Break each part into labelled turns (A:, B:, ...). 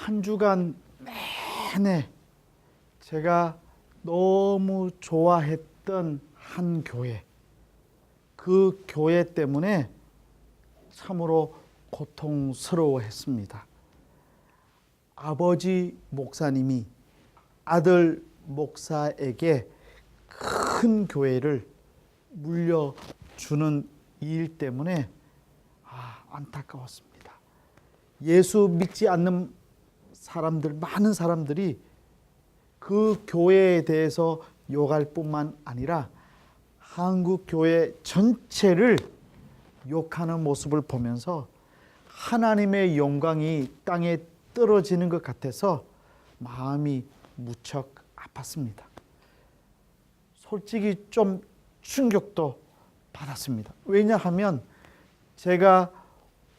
A: 한 주간 내내 제가 너무 좋아했던 한 교회, 그 교회 때문에 참으로 고통스러워했습니다. 아버지 목사님이 아들 목사에게 큰 교회를 물려주는 일 때문에 안타까웠습니다. 예수 믿지 않는 사람들, 많은 사람들이 그 교회에 대해서 욕할 뿐만 아니라 한국 교회 전체를 욕하는 모습을 보면서 하나님의 영광이 땅에 떨어지는 것 같아서 마음이 무척 아팠습니다. 솔직히 좀 충격도 받았습니다. 왜냐하면 제가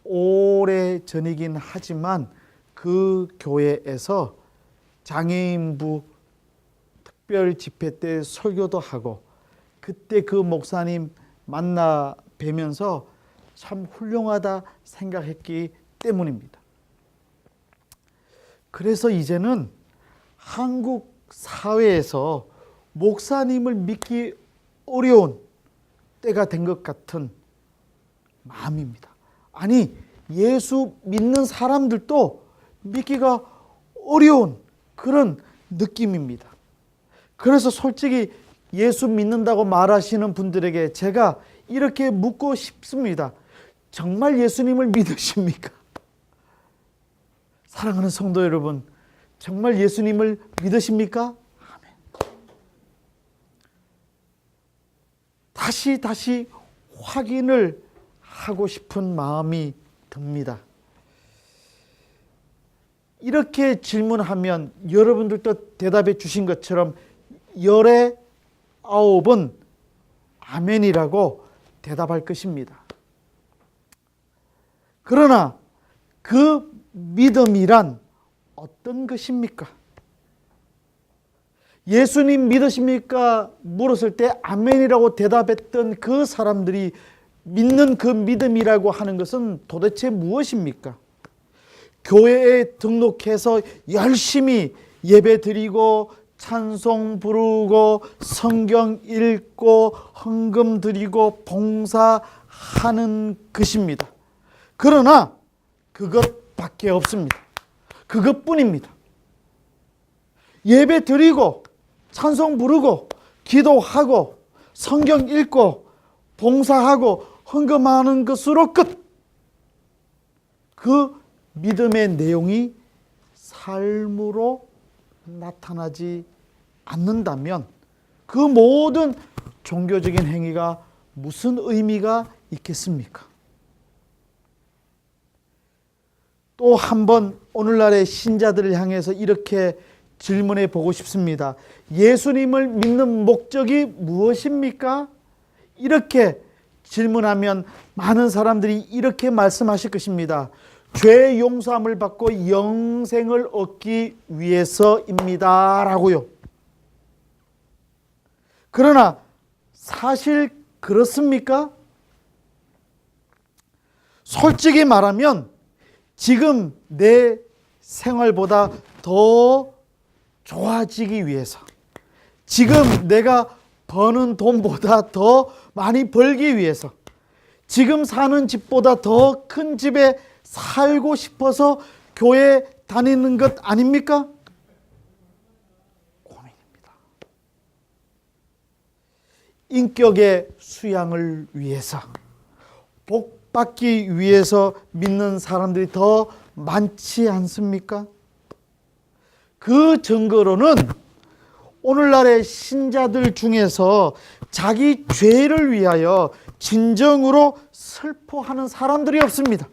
A: 오래전이긴 하지만 그 교회에서 장애인부 특별 집회 때 설교도 하고 그때 그 목사님 만나 뵈면서 참 훌륭하다 생각했기 때문입니다. 그래서 이제는 한국 사회에서 목사님을 믿기 어려운 때가 된 것 같은 마음입니다. 아니, 예수 믿는 사람들도 믿기가 어려운 그런 느낌입니다. 그래서 솔직히 예수 믿는다고 말하시는 분들에게 제가 이렇게 묻고 싶습니다. 정말 예수님을 믿으십니까? 사랑하는 성도 여러분, 정말 예수님을 믿으십니까? 아멘. 다시 확인을 하고 싶은 마음이 듭니다. 이렇게 질문하면 여러분들도 대답해 주신 것처럼 열의 9은 아멘이라고 대답할 것입니다. 그러나 그 믿음이란 어떤 것입니까? 예수님 믿으십니까? 물었을 때 아멘이라고 대답했던 그 사람들이 믿는 그 믿음이라고 하는 것은 도대체 무엇입니까? 교회에 등록해서 열심히 예배 드리고 찬송 부르고 성경 읽고 헌금 드리고 봉사하는 것입니다. 그러나 그것밖에 없습니다. 그것뿐입니다. 예배 드리고 찬송 부르고 기도하고 성경 읽고 봉사하고 헌금하는 것으로 끝. 그 믿음의 내용이 삶으로 나타나지 않는다면 그 모든 종교적인 행위가 무슨 의미가 있겠습니까? 또 한 번 오늘날의 신자들을 향해서 이렇게 질문해 보고 싶습니다. 예수님을 믿는 목적이 무엇입니까? 이렇게 질문하면 많은 사람들이 이렇게 말씀하실 것입니다. 죄 용서함을 받고 영생을 얻기 위해서입니다 라고요. 그러나 사실 그렇습니까? 솔직히 말하면 지금 내 생활보다 더 좋아지기 위해서, 지금 내가 버는 돈보다 더 많이 벌기 위해서, 지금 사는 집보다 더 큰 집에 살고 싶어서 교회 다니는 것 아닙니까? 고민입니다. 인격의 수양을 위해서, 복 받기 위해서 믿는 사람들이 더 많지 않습니까? 그 증거로는 오늘날의 신자들 중에서 자기 죄를 위하여 진정으로 슬퍼하는 사람들이 없습니다.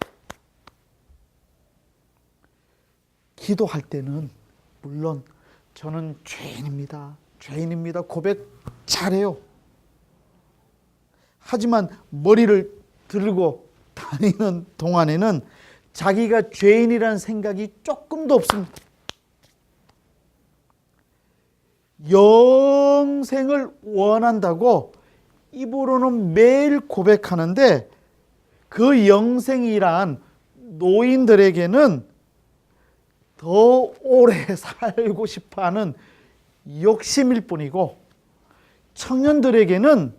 A: 기도할 때는 물론 저는 죄인입니다 고백 잘해요. 하지만 머리를 들고 다니는 동안에는 자기가 죄인이라는 생각이 조금도 없습니다. 영생을 원한다고 입으로는 매일 고백하는데 그 영생이란 노인들에게는 더 오래 살고 싶어하는 욕심일 뿐이고, 청년들에게는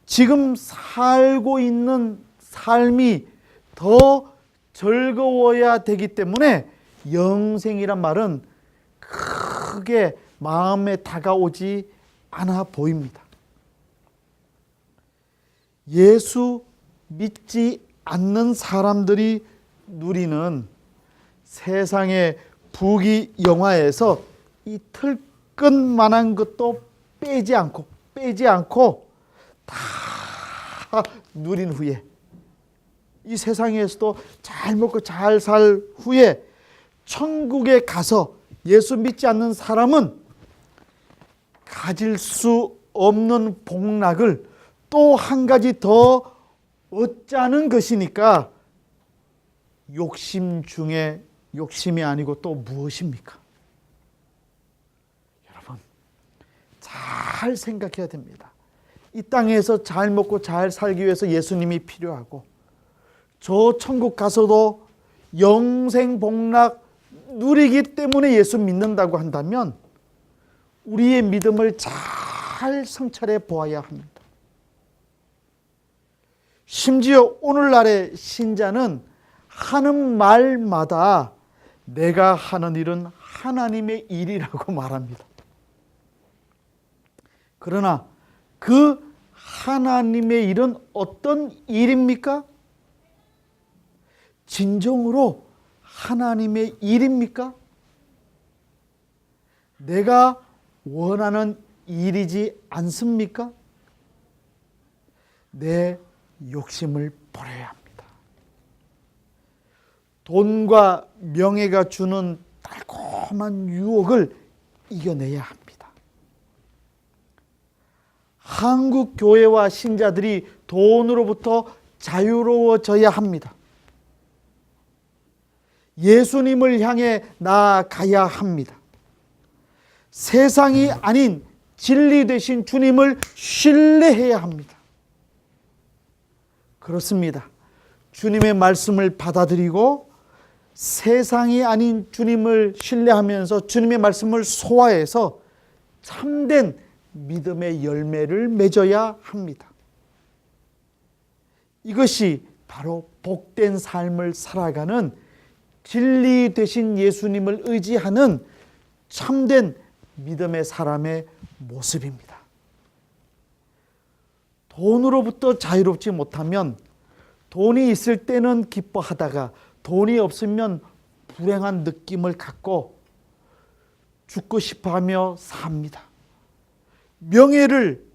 A: 지금 살고 있는 삶이 더 즐거워야 되기 때문에 영생이란 말은 크게 마음에 다가오지 않아 보입니다. 예수 믿지 않는 사람들이 누리는 세상의 부귀영화에서 이 털끝만한 것도 빼지 않고 다 누린 후에, 이 세상에서도 잘 먹고 잘 살 후에 천국에 가서 예수 믿지 않는 사람은 가질 수 없는 복락을 또 한 가지 더 얻자는 것이니까 욕심 중에 욕심이 아니고 또 무엇입니까? 여러분, 잘 생각해야 됩니다. 이 땅에서 잘 먹고 잘 살기 위해서 예수님이 필요하고, 저 천국 가서도 영생 복락 누리기 때문에 예수 믿는다고 한다면 우리의 믿음을 잘 성찰해 보아야 합니다. 심지어 오늘날의 신자는 하는 말마다 내가 하는 일은 하나님의 일이라고 말합니다. 그러나 그 하나님의 일은 어떤 일입니까? 진정으로 하나님의 일입니까? 내가 원하는 일이지 않습니까? 내 욕심을 버려야 합니다. 돈과 명예가 주는 달콤한 유혹을 이겨내야 합니다. 한국 교회와 신자들이 돈으로부터 자유로워져야 합니다. 예수님을 향해 나아가야 합니다. 세상이 아닌 진리 되신 주님을 신뢰해야 합니다. 그렇습니다. 주님의 말씀을 받아들이고 세상이 아닌 주님을 신뢰하면서 주님의 말씀을 소화해서 참된 믿음의 열매를 맺어야 합니다. 이것이 바로 복된 삶을 살아가는 진리 되신 예수님을 의지하는 참된 믿음의 사람의 모습입니다. 돈으로부터 자유롭지 못하면 돈이 있을 때는 기뻐하다가 돈이 없으면 불행한 느낌을 갖고 죽고 싶어하며 삽니다. 명예를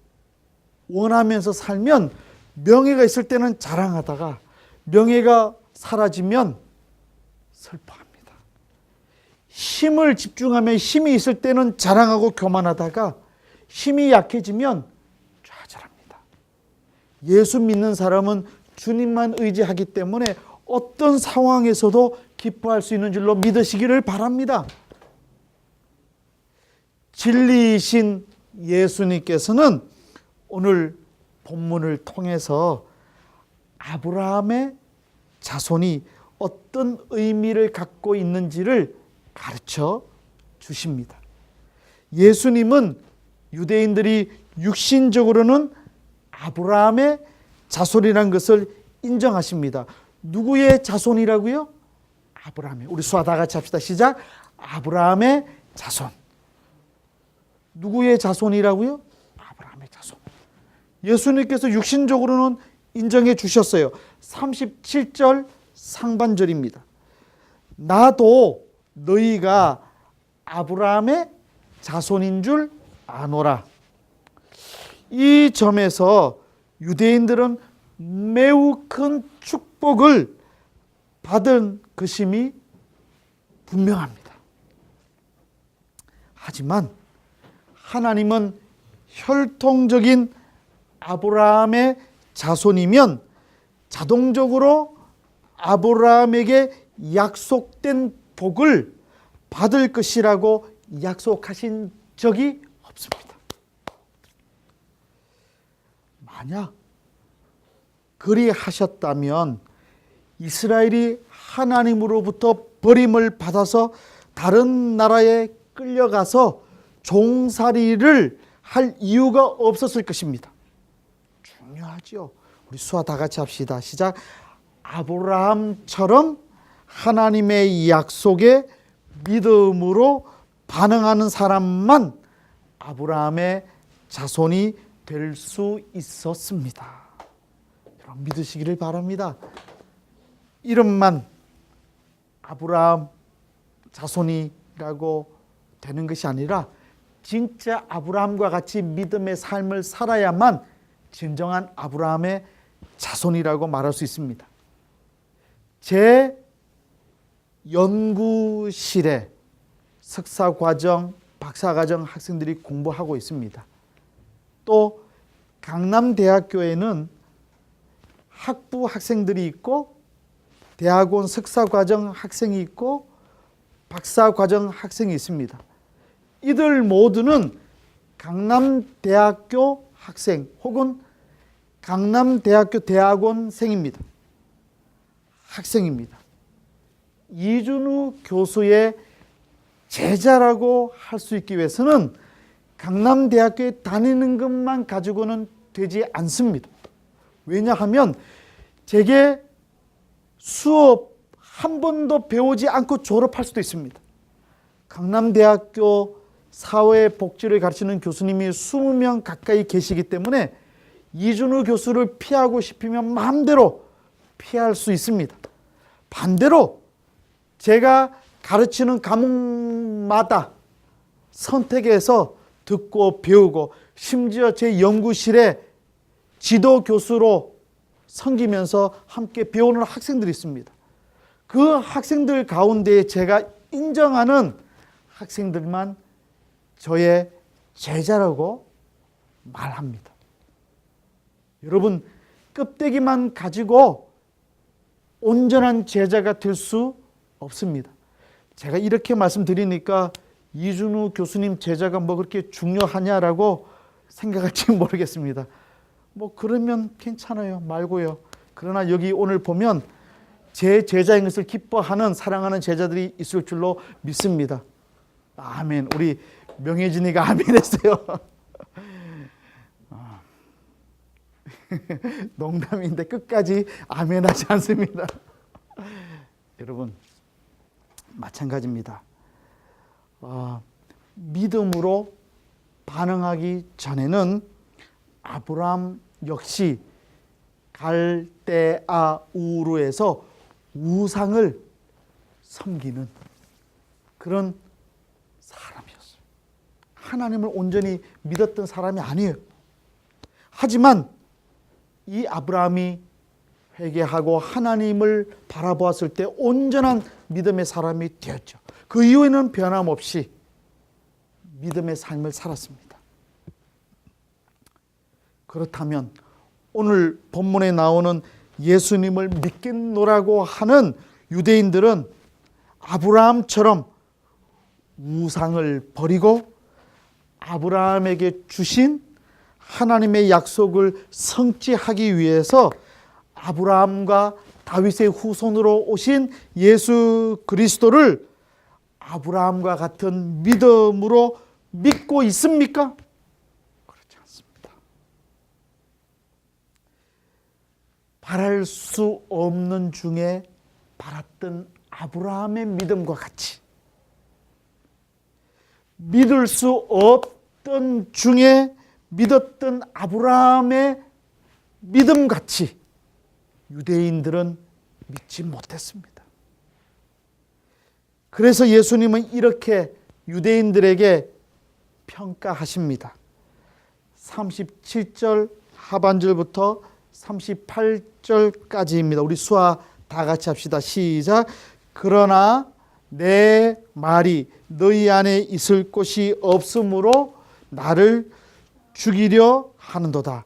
A: 원하면서 살면 명예가 있을 때는 자랑하다가 명예가 사라지면 슬퍼합니다. 힘을 집중하면 힘이 있을 때는 자랑하고 교만하다가 힘이 약해지면 좌절합니다. 예수 믿는 사람은 주님만 의지하기 때문에 어떤 상황에서도 기뻐할 수 있는 줄로 믿으시기를 바랍니다. 진리이신 예수님께서는 오늘 본문을 통해서 아브라함의 자손이 어떤 의미를 갖고 있는지를 가르쳐 주십니다. 예수님은 유대인들이 육신적으로는 아브라함의 자손이라는 것을 인정하십니다. 누구의 자손이라고요? 아브라함의. 우리 수화 다 같이 합시다. 시작. 아브라함의 자손. 누구의 자손이라고요? 아브라함의 자손. 예수님께서 육신적으로는 인정해 주셨어요. 37절 상반절입니다. 나도 너희가 아브라함의 자손인 줄 아노라. 이 점에서 유대인들은 매우 큰 축복을 받은 것임이 분명합니다. 하지만 하나님은 혈통적인 아브라함의 자손이면 자동적으로 아브라함에게 약속된 복을 받을 것이라고 약속하신 적이 없습니다. 만약 그리하셨다면 이스라엘이 하나님으로부터 버림을 받아서 다른 나라에 끌려가서 종살이를 할 이유가 없었을 것입니다. 중요하죠. 우리 수아 다 같이 합시다. 시작. 아브라함처럼 하나님의 약속에 믿음으로 반응하는 사람만 아브라함의 자손이 될 수 있었습니다. 여러분 믿으시기를 바랍니다. 이름만 아브라함 자손이라고 되는 것이 아니라 진짜 아브라함과 같이 믿음의 삶을 살아야만 진정한 아브라함의 자손이라고 말할 수 있습니다. 제 연구실에 석사과정, 박사과정 학생들이 공부하고 있습니다. 또 강남대학교에는 학부 학생들이 있고 대학원 석사과정 학생이 있고 박사과정 학생이 있습니다. 이들 모두는 강남대학교 학생 혹은 강남대학교 대학원생입니다. 학생입니다. 이준우 교수의 제자라고 할 수 있기 위해서는 강남대학교에 다니는 것만 가지고는 되지 않습니다. 왜냐하면 제게 수업 한 번도 배우지 않고 졸업할 수도 있습니다. 강남대학교 사회복지를 가르치는 교수님이 20명 가까이 계시기 때문에 이준우 교수를 피하고 싶으면 마음대로 피할 수 있습니다. 반대로 제가 가르치는 과목마다 선택해서 듣고 배우고 심지어 제 연구실에 지도 교수로 섬기면서 함께 배우는 학생들이 있습니다. 그 학생들 가운데 제가 인정하는 학생들만 저의 제자라고 말합니다. 여러분, 껍데기만 가지고 온전한 제자가 될 수 없습니다. 제가 이렇게 말씀드리니까 이준우 교수님 제자가 뭐 그렇게 중요하냐라고 생각할지 모르겠습니다. 뭐 그러면 괜찮아요. 말고요. 그러나 여기 오늘 보면 제 제자인 것을 기뻐하는 사랑하는 제자들이 있을 줄로 믿습니다. 아멘. 우리 명혜진이가 아멘 했어요. 농담인데 끝까지 아멘 하지 않습니다. 여러분 마찬가지입니다. 믿음으로 반응하기 전에는 아브라함 역시 갈대아 우르에서 우상을 섬기는 그런 사람이었어요. 하나님을 온전히 믿었던 사람이 아니에요. 하지만 이 아브라함이 회개하고 하나님을 바라보았을 때 온전한 믿음의 사람이 되었죠. 그 이후에는 변함없이 믿음의 삶을 살았습니다. 그렇다면 오늘 본문에 나오는 예수님을 믿겠노라고 하는 유대인들은 아브라함처럼 우상을 버리고 아브라함에게 주신 하나님의 약속을 성취하기 위해서 아브라함과 다윗의 후손으로 오신 예수 그리스도를 아브라함과 같은 믿음으로 믿고 있습니까? 그렇지 않습니다. 바랄 수 없는 중에 바랐던 아브라함의 믿음과 같이 믿을 수 없던 중에 믿었던 아브라함의 믿음같이 유대인들은 믿지 못했습니다. 그래서 예수님은 이렇게 유대인들에게 평가하십니다. 37절 하반절부터 38절까지입니다. 우리 수아 다 같이 합시다. 시작. 그러나 내 말이 너희 안에 있을 곳이 없으므로 나를 죽이려 하는도다.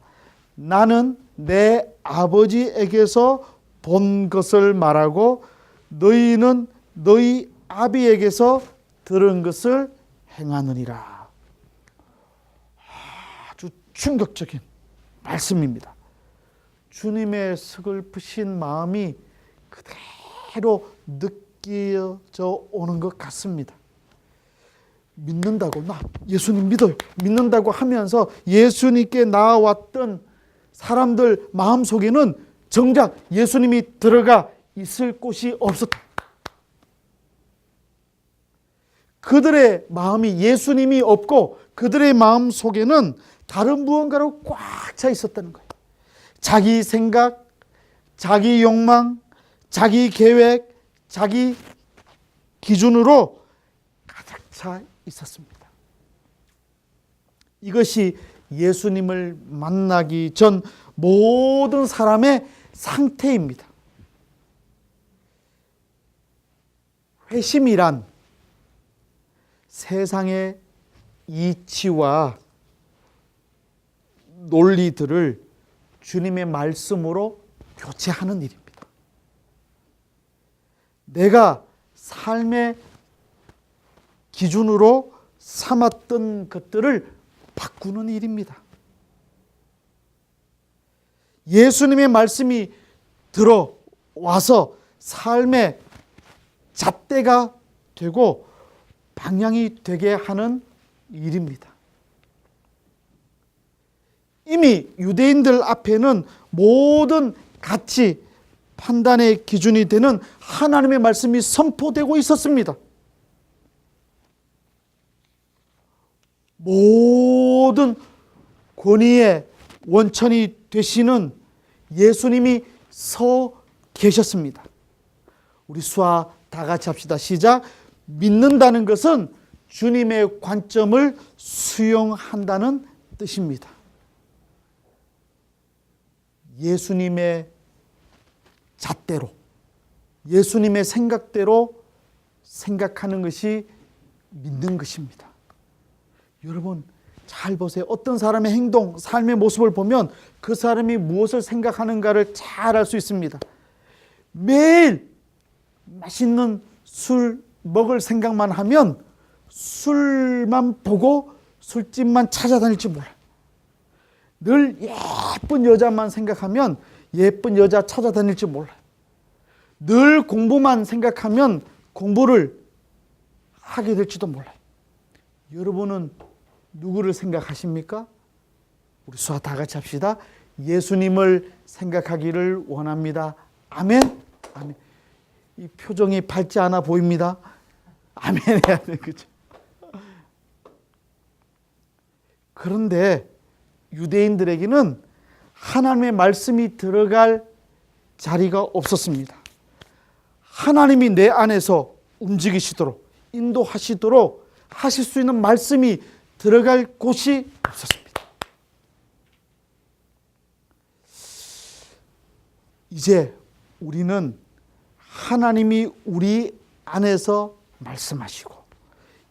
A: 나는 내 아버지에게서 본 것을 말하고 너희는 너희 아비에게서 들은 것을 행하느니라. 아주 충격적인 말씀입니다. 주님의 서글프신 마음이 그대로 느껴져 오는 것 같습니다. 믿는다고, 나 예수님 믿어요, 믿는다고 하면서 예수님께 나아왔던 사람들 마음속에는 정작 예수님이 들어가 있을 곳이 없었다. 그들의 마음이 예수님이 없고 그들의 마음 속에는 다른 무언가로 꽉 차 있었다는 거예요. 자기 생각, 자기 욕망, 자기 계획, 자기 기준으로 가득 차 있었습니다. 이것이 예수님을 만나기 전 모든 사람의 상태입니다. 회심이란 세상의 이치와 논리들을 주님의 말씀으로 교체하는 일입니다. 내가 삶의 기준으로 삼았던 것들을 바꾸는 일입니다. 예수님의 말씀이 들어와서 삶의 잣대가 되고 방향이 되게 하는 일입니다. 이미 유대인들 앞에는 모든 가치 판단의 기준이 되는 하나님의 말씀이 선포되고 있었습니다. 모든 권위의 원천이 되시는 예수님이 서 계셨습니다. 우리 수아 다 같이 합시다. 시작. 믿는다는 것은 주님의 관점을 수용한다는 뜻입니다. 예수님의 잣대로, 예수님의 생각대로 생각하는 것이 믿는 것입니다. 여러분 잘 보세요. 어떤 사람의 행동, 삶의 모습을 보면 그 사람이 무엇을 생각하는가를 잘 알 수 있습니다. 매일 맛있는 술 먹을 생각만 하면 술만 보고 술집만 찾아다닐지 몰라요. 늘 예쁜 여자만 생각하면 예쁜 여자 찾아다닐지 몰라요. 늘 공부만 생각하면 공부를 하게 될지도 몰라요. 여러분은 누구를 생각하십니까? 우리 수아 다 같이 합시다. 예수님을 생각하기를 원합니다. 아멘. 아멘. 이 표정이 밝지 않아 보입니다. 아멘 해야 돼, 그죠? 그런데 유대인들에게는 하나님의 말씀이 들어갈 자리가 없었습니다. 하나님이 내 안에서 움직이시도록 인도하시도록 하실 수 있는 말씀이 들어갈 곳이 없었습니다. 이제 우리는 하나님이 우리 안에서 말씀하시고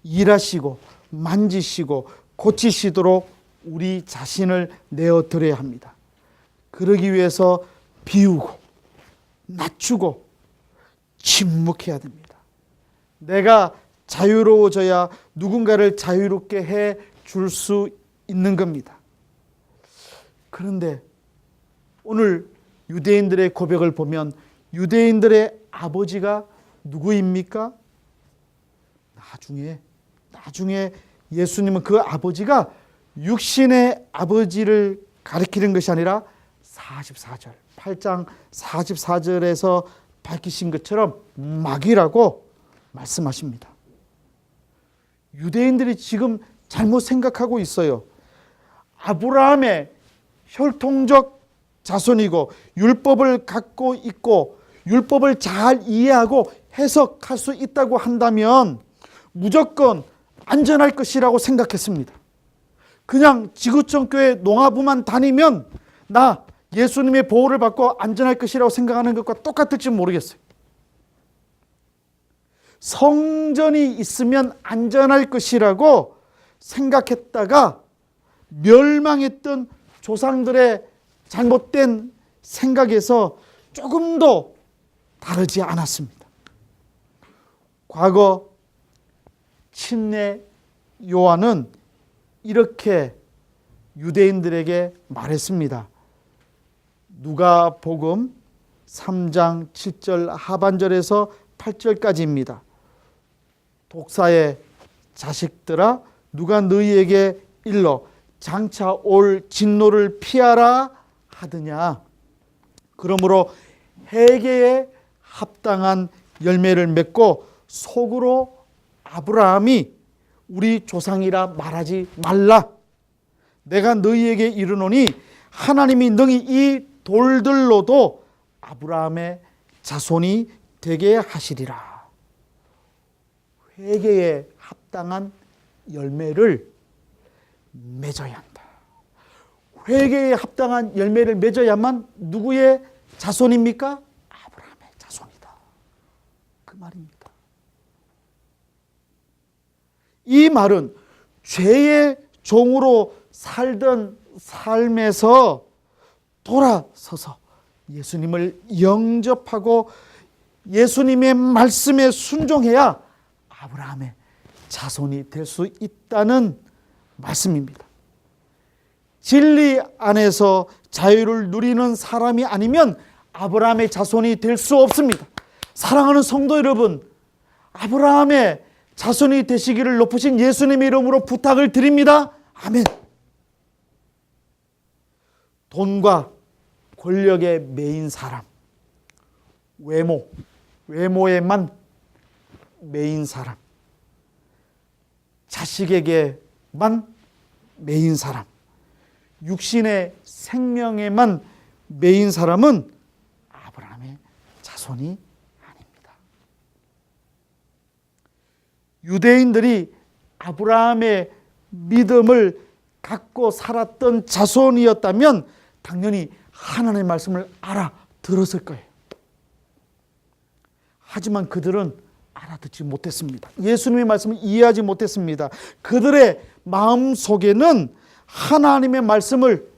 A: 일하시고 만지시고 고치시도록 우리 자신을 내어드려야 합니다. 그러기 위해서 비우고 낮추고 침묵해야 됩니다. 내가 자유로워져야 누군가를 자유롭게 해 줄 수 있는 겁니다. 그런데 오늘 유대인들의 고백을 보면 유대인들의 아버지가 누구입니까? 나중에 예수님은 그 아버지가 육신의 아버지를 가리키는 것이 아니라 44절, 8장 44절에서 밝히신 것처럼 마귀라고 말씀하십니다. 유대인들이 지금 잘못 생각하고 있어요. 아브라함의 혈통적 자손이고 율법을 갖고 있고 율법을 잘 이해하고 해석할 수 있다고 한다면 무조건 안전할 것이라고 생각했습니다. 그냥 지구촌교회 농아부만 다니면 나 예수님의 보호를 받고 안전할 것이라고 생각하는 것과 똑같을지 모르겠어요. 성전이 있으면 안전할 것이라고 생각했다가 멸망했던 조상들의 잘못된 생각에서 조금도 다르지 않았습니다. 과거 침례 요한은 이렇게 유대인들에게 말했습니다. 누가복음 3장 7절 하반절에서 8절까지입니다. 독사의 자식들아 누가 너희에게 일러 장차 올 진노를 피하라 하느냐. 그러므로 회개에 합당한 열매를 맺고 속으로 아브라함이 우리 조상이라 말하지 말라. 내가 너희에게 이르노니 하나님이 능히 이 돌들로도 아브라함의 자손이 되게 하시리라. 회개에 합당한 열매를 맺어야 한다. 회개에 합당한 열매를 맺어야만 누구의 자손입니까? 아브라함의 자손이다. 그 말입니다. 이 말은 죄의 종으로 살던 삶에서 돌아서서 예수님을 영접하고 예수님의 말씀에 순종해야 아브라함의 자손이 될 수 있다는 말씀입니다. 진리 안에서 자유를 누리는 사람이 아니면 아브라함의 자손이 될 수 없습니다. 사랑하는 성도 여러분, 아브라함의 자손이 되시기를 높으신 예수님의 이름으로 부탁을 드립니다. 아멘. 돈과 권력에 매인 사람, 외모에만 매인 사람, 자식에게만 매인 사람, 육신의 생명에만 매인 사람은 아브라함의 자손이 아닙니다. 유대인들이 아브라함의 믿음을 갖고 살았던 자손이었다면 당연히 하나님의 말씀을 알아들었을 거예요. 하지만 그들은 알아듣지 못했습니다. 예수님의 말씀을 이해하지 못했습니다. 그들의 마음 속에는 하나님의 말씀을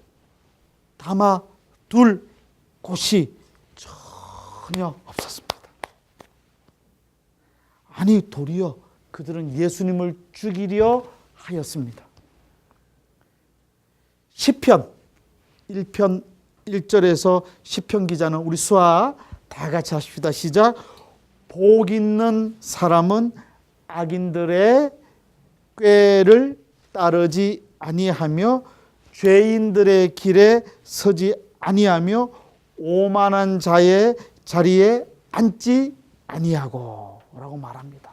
A: 담아둘 곳이 전혀 없었습니다. 아니, 도리어 그들은 예수님을 죽이려 하였습니다. 시편 1편 1절에서 시편 기자는 우리 수아 다 같이 하십시다. 시작. 복 있는 사람은 악인들의 꾀를 따르지 아니하며 죄인들의 길에 서지 아니하며 오만한 자의 자리에 앉지 아니하고 라고 말합니다.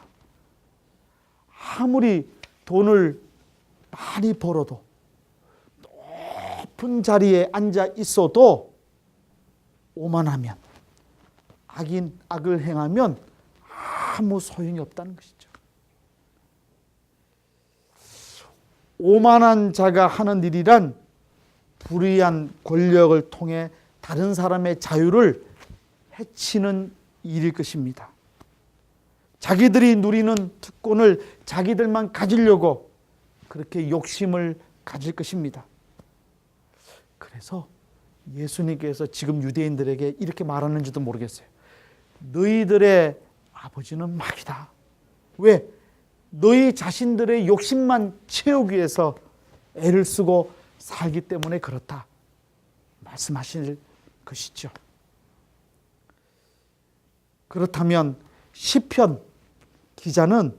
A: 아무리 돈을 많이 벌어도 높은 자리에 앉아 있어도 오만하면 악을 행하면 아무 소용이 없다는 것이죠. 오만한 자가 하는 일이란 불의한 권력을 통해 다른 사람의 자유를 해치는 일일 것입니다. 자기들이 누리는 특권을 자기들만 가지려고 그렇게 욕심을 가질 것입니다. 그래서 예수님께서 지금 유대인들에게 이렇게 말하는지도 모르겠어요. 너희들의 아버지는 마귀다. 왜? 너희 자신들의 욕심만 채우기 위해서 애를 쓰고 살기 때문에 그렇다 말씀하실 것이죠. 그렇다면 시편 기자는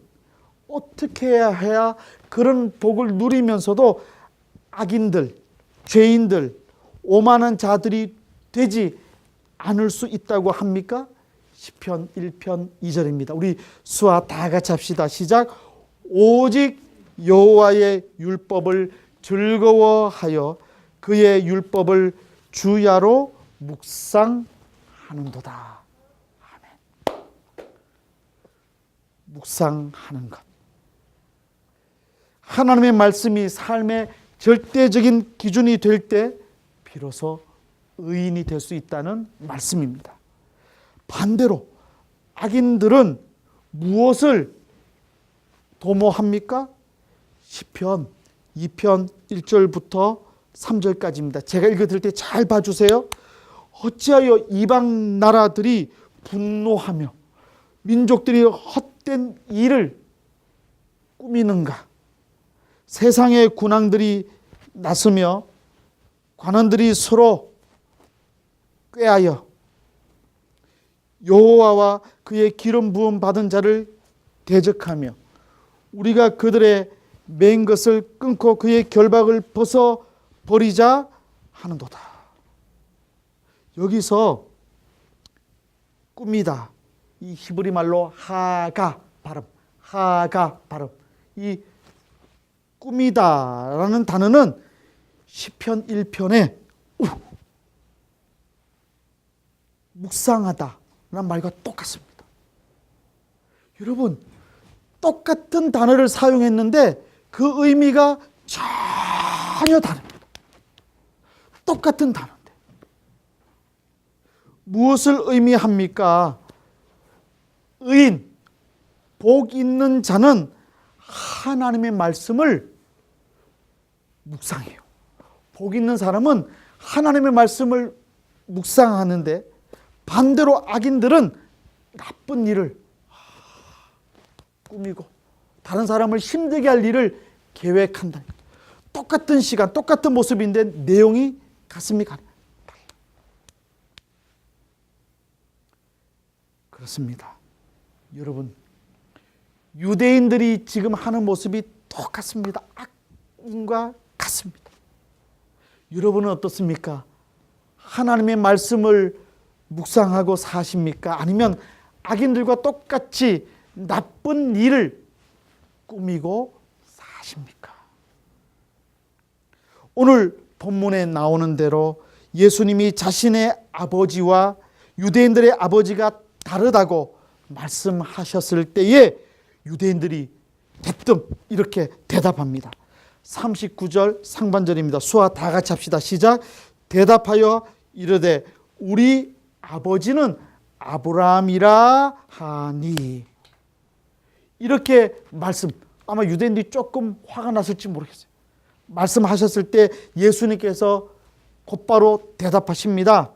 A: 어떻게 해야 그런 복을 누리면서도 악인들, 죄인들, 오만한 자들이 되지 않을 수 있다고 합니까? 시편 1편 2절입니다. 우리 수아 다 같이 합시다. 시작. 오직 여호와의 율법을 즐거워하여 그의 율법을 주야로 묵상하는도다. 아멘. 묵상하는 것. 하나님의 말씀이 삶의 절대적인 기준이 될 때 비로소 의인이 될 수 있다는 말씀입니다. 반대로 악인들은 무엇을 도모합니까? 시편 2편 1절부터 3절까지입니다. 제가 읽어드릴 때 잘 봐주세요. 어찌하여 이방 나라들이 분노하며 민족들이 헛된 일을 꾸미는가? 세상의 군왕들이 나서며 관원들이 서로 꾀하여 여호와와 그의 기름 부음 받은 자를 대적하며 우리가 그들의 맨 것을 끊고 그의 결박을 벗어 버리자 하는도다. 여기서 꾸미다, 이 히브리 말로 하가 발음, 이 꾸미다라는 단어는 시편 1편에 묵상하다라는 말과 똑같습니다. 여러분, 똑같은 단어를 사용했는데 그 의미가 전혀 다릅니다. 똑같은 단어인데 무엇을 의미합니까? 의인, 복 있는 자는 하나님의 말씀을 묵상해요. 복 있는 사람은 하나님의 말씀을 묵상하는데 반대로 악인들은 나쁜 일을 꾸미고 다른 사람을 힘들게 할 일을 계획한다. 똑같은 시간, 똑같은 모습인데 내용이 가슴이 가려. 그렇습니다. 여러분, 유대인들이 지금 하는 모습이 똑같습니다. 악인과 같습니다. 여러분은 어떻습니까? 하나님의 말씀을 묵상하고 사십니까? 아니면 악인들과 똑같이 나쁜 일을 꾸미고 사십니까? 오늘 본문에 나오는 대로 예수님이 자신의 아버지와 유대인들의 아버지가 다르다고 말씀하셨을 때에 유대인들이 대뜸 이렇게 대답합니다. 39절 상반절입니다. 수아 다 같이 합시다. 시작. 대답하여 이르되 우리 아버지는 아브라함이라 하니. 이렇게 말씀, 아마 유대인들이 조금 화가 났을지 모르겠어요. 말씀하셨을 때 예수님께서 곧바로 대답하십니다.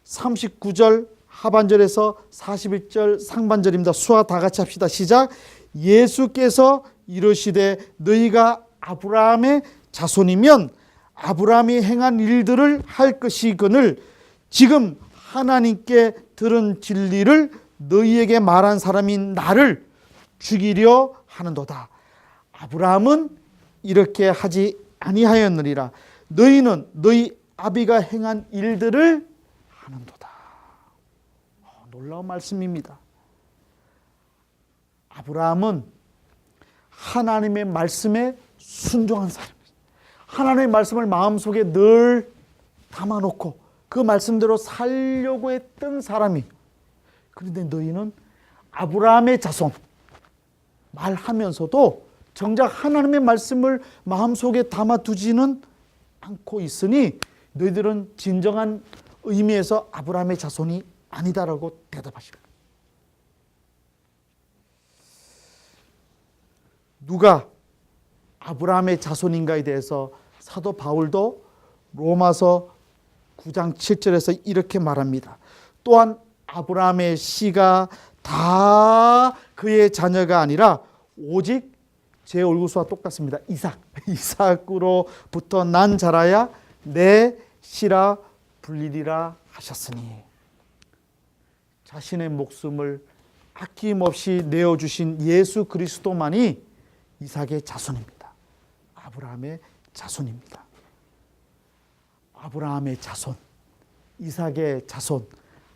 A: 39절 하반절에서 41절 상반절입니다. 수아 다 같이 합시다. 시작. 예수께서 이르시되 너희가 아브라함의 자손이면 아브라함이 행한 일들을 할 것이거늘 지금 하나님께 들은 진리를 너희에게 말한 사람인 나를 죽이려 하는도다. 아브라함은 이렇게 하지 아니하였느니라. 너희는 너희 아비가 행한 일들을 하는도다. 놀라운 말씀입니다. 아브라함은 하나님의 말씀에 순종한 사람입니다. 하나님의 말씀을 마음속에 늘 담아놓고 그 말씀대로 살려고 했던 사람이. 그런데 너희는 아브라함의 자손 말하면서도 정작 하나님의 말씀을 마음속에 담아두지는 않고 있으니 너희들은 진정한 의미에서 아브라함의 자손이 아니다라고 대답하십니다. 누가 아브라함의 자손인가에 대해서 사도 바울도 로마서 9장 7절에서 이렇게 말합니다. 또한 아브라함의 씨가 다 그의 자녀가 아니라 오직 제 얼굴수와 똑같습니다. 이삭으로부터 난 자라야 내 씨라 불리리라 하셨으니. 자신의 목숨을 아낌없이 내어주신 예수 그리스도만이 이삭의 자손입니다. 아브라함의 자손입니다. 아브라함의 자손, 이삭의 자손,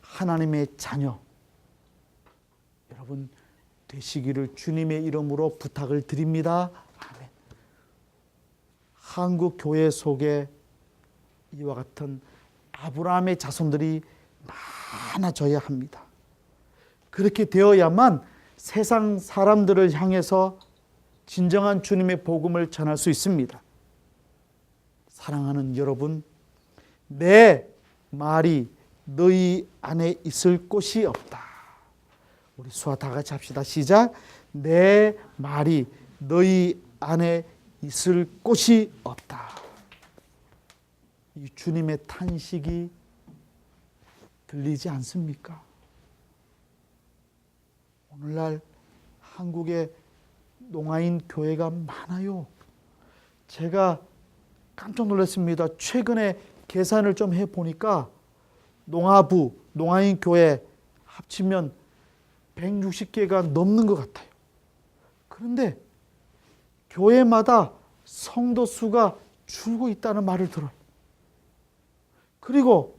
A: 하나님의 자녀 여러분 되시기를 주님의 이름으로 부탁을 드립니다. 아멘. 한국 교회 속에 이와 같은 아브라함의 자손들이 많아져야 합니다. 그렇게 되어야만 세상 사람들을 향해서 진정한 주님의 복음을 전할 수 있습니다. 사랑하는 여러분, 내 말이 너희 안에 있을 곳이 없다. 우리 수아 다 같이 합시다. 시작. 내 말이 너희 안에 있을 곳이 없다. 이 주님의 탄식이 들리지 않습니까? 오늘날 한국에 농아인 교회가 많아요. 제가 깜짝 놀랐습니다. 최근에 계산을 좀 해보니까 농아부, 농아인 교회 합치면 160개가 넘는 것 같아요. 그런데 교회마다 성도 수가 줄고 있다는 말을 들어요. 그리고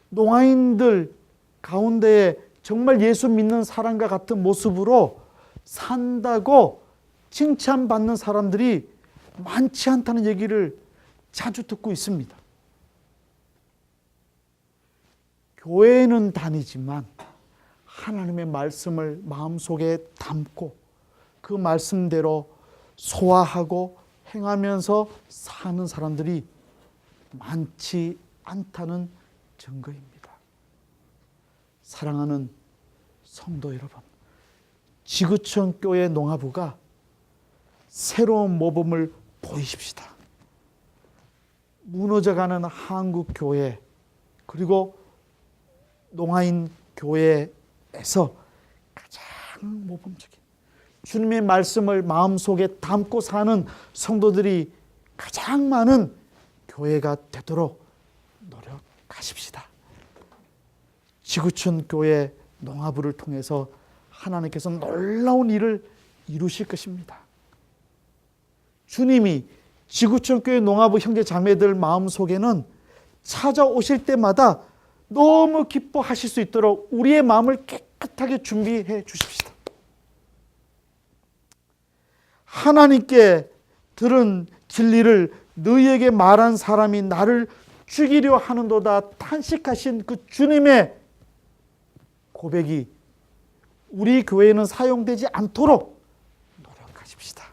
A: 농아인들 가운데에 정말 예수 믿는 사람과 같은 모습으로 산다고 칭찬받는 사람들이 많지 않다는 얘기를 자주 듣고 있습니다. 교회는 다니지만 하나님의 말씀을 마음속에 담고 그 말씀대로 소화하고 행하면서 사는 사람들이 많지 않다는 증거입니다. 사랑하는 성도 여러분, 지구촌 교회 농아부가 새로운 모범을 보이십시다. 무너져가는 한국 교회 그리고 농아인 교회에서 가장 모범적인 주님의 말씀을 마음속에 담고 사는 성도들이 가장 많은 교회가 되도록 노력하십시다. 지구촌 교회 농아부를 통해서 하나님께서 놀라운 일을 이루실 것입니다. 주님이 지구촌 교회 농아부 형제 자매들 마음속에는 찾아오실 때마다 너무 기뻐하실 수 있도록 우리의 마음을 깨끗하게 준비해 주십시다. 하나님께 들은 진리를 너희에게 말한 사람이 나를 죽이려 하는도다 탄식하신 그 주님의 고백이 우리 교회에는 사용되지 않도록 노력하십시다.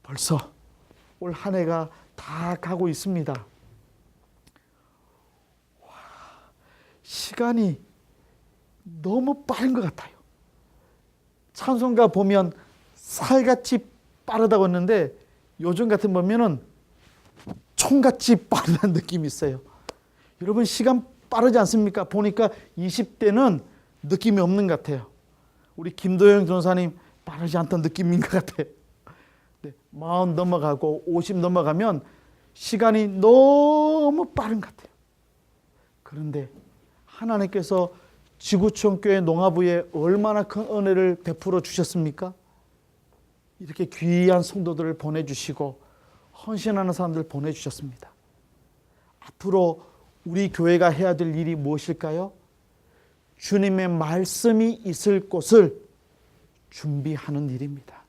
A: 벌써 올 한 해가 다 가고 있습니다. 시간이 너무 빠른 것 같아요. 찬송가 보면 살같이 빠르다고 했는데 요즘 같은 보면은 총같이 빠르다는 느낌이 있어요. 여러분 시간 빠르지 않습니까? 보니까 20대는 느낌이 없는 것 같아요. 우리 김도영 전사님 빠르지 않던 느낌인 것 같아요. 40 넘어가고 50 넘어가면 시간이 너무 빠른 것 같아요. 그런데 하나님께서 지구촌 교회 농아부에 얼마나 큰 은혜를 베풀어 주셨습니까? 이렇게 귀한 성도들을 보내주시고 헌신하는 사람들을 보내주셨습니다. 앞으로 우리 교회가 해야 될 일이 무엇일까요? 주님의 말씀이 있을 곳을 준비하는 일입니다.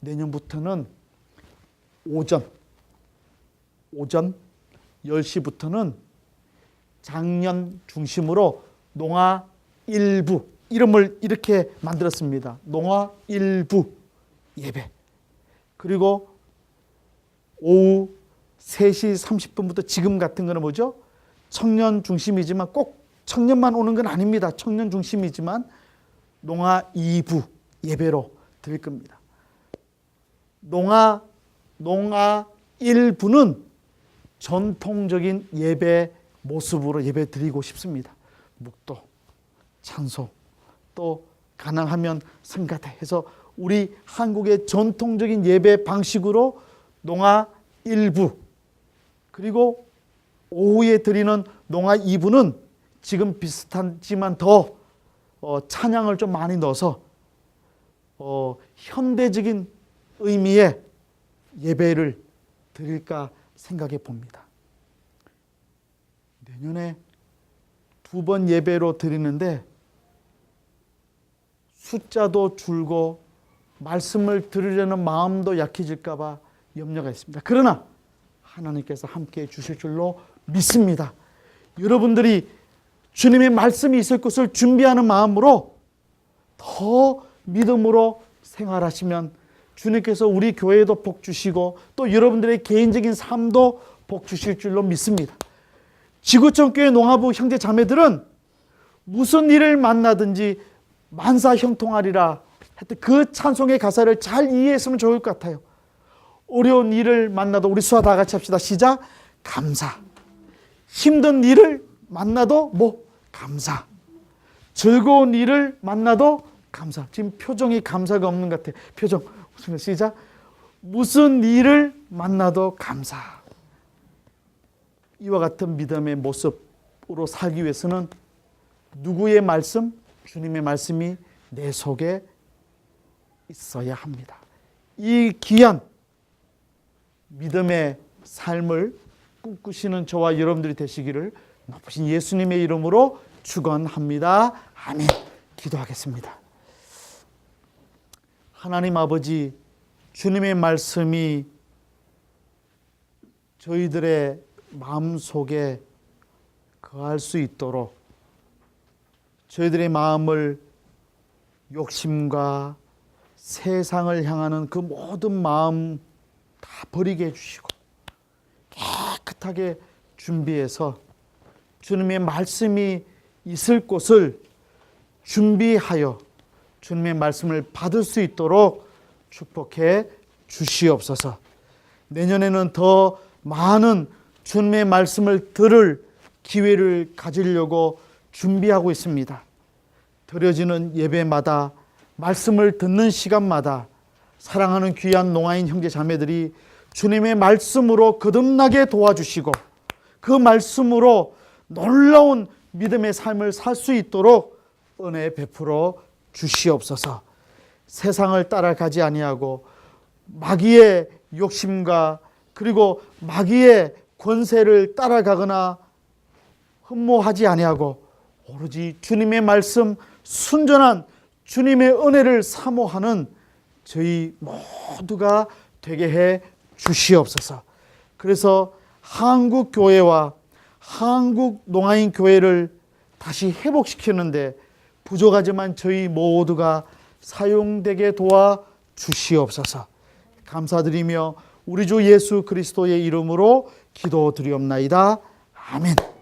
A: 내년부터는 오전 10시부터는 장년 중심으로 농아 일부 이름을 이렇게 만들었습니다. 농아 일부 예배. 그리고 오후 3시 30분부터 지금 같은 거는 뭐죠? 청년 중심이지만 꼭 청년만 오는 건 아닙니다. 청년 중심이지만 농아 2부 예배로 드릴 겁니다. 농아 1부는 전통적인 예배 모습으로 예배 드리고 싶습니다. 묵도, 찬송, 또 가능하면 성가대 해서 우리 한국의 전통적인 예배 방식으로 농아 1부 그리고 오후에 드리는 농아 2부는 지금 비슷하지만 더 찬양을 좀 많이 넣어서 현대적인 의미의 예배를 드릴까 생각해 봅니다. 내년에 2번 예배로 드리는데 숫자도 줄고 말씀을 들으려는 마음도 약해질까 봐 염려가 있습니다. 그러나 하나님께서 함께해 주실 줄로 믿습니다. 여러분들이 주님의 말씀이 있을 곳을 준비하는 마음으로 더 믿음으로 생활하시면 주님께서 우리 교회에도 복 주시고 또 여러분들의 개인적인 삶도 복 주실 줄로 믿습니다. 지구촌 교회 농아부 형제 자매들은 무슨 일을 만나든지 만사 형통하리라 했던 그 찬송의 가사를 잘 이해했으면 좋을 것 같아요. 어려운 일을 만나도 우리 수아 다 같이 합시다. 시작. 감사. 힘든 일을 만나도 감사. 즐거운 일을 만나도 감사. 지금 표정이 감사가 없는 것 같아요. 표정. 시작. 무슨 일을 만나도 감사. 이와 같은 믿음의 모습 살기 위해서는 누구의 말씀? 주님의 말씀이 내 속에 있어야 합니다. 이 귀한 믿음의 삶을 꿈꾸시는 저와 여러분들이 되시기를 높으신 예수님의 이름으로 축원합니다. 아멘. 기도하겠습니다. 하나님 아버지, 주님의 말씀이 저희들의 마음속에 거할 수 있도록 저희들의 마음을 욕심과 세상을 향하는 그 모든 마음 다 버리게 해주시고 깨끗하게 준비해서 주님의 말씀이 있을 곳을 준비하여 주님의 말씀을 받을 수 있도록 축복해 주시옵소서. 내년에는 더 많은 주님의 말씀을 들을 기회를 가지려고 준비하고 있습니다. 드려지는 예배마다, 말씀을 듣는 시간마다 사랑하는 귀한 농아인 형제 자매들이 주님의 말씀으로 거듭나게 도와주시고 그 말씀으로 놀라운 믿음의 삶을 살 수 있도록 은혜 베풀어 주시옵소서. 세상을 따라가지 아니하고 마귀의 욕심과 그리고 마귀의 권세를 따라가거나 흠모하지 아니하고 오로지 주님의 말씀, 순전한 주님의 은혜를 사모하는 저희 모두가 되게 해 주시옵소서. 그래서 한국 교회와 한국 농아인 교회를 다시 회복시키는데 부족하지만 저희 모두가 사용되게 도와 주시옵소서. 감사드리며 우리 주 예수 그리스도의 이름으로 기도드리옵나이다. 아멘.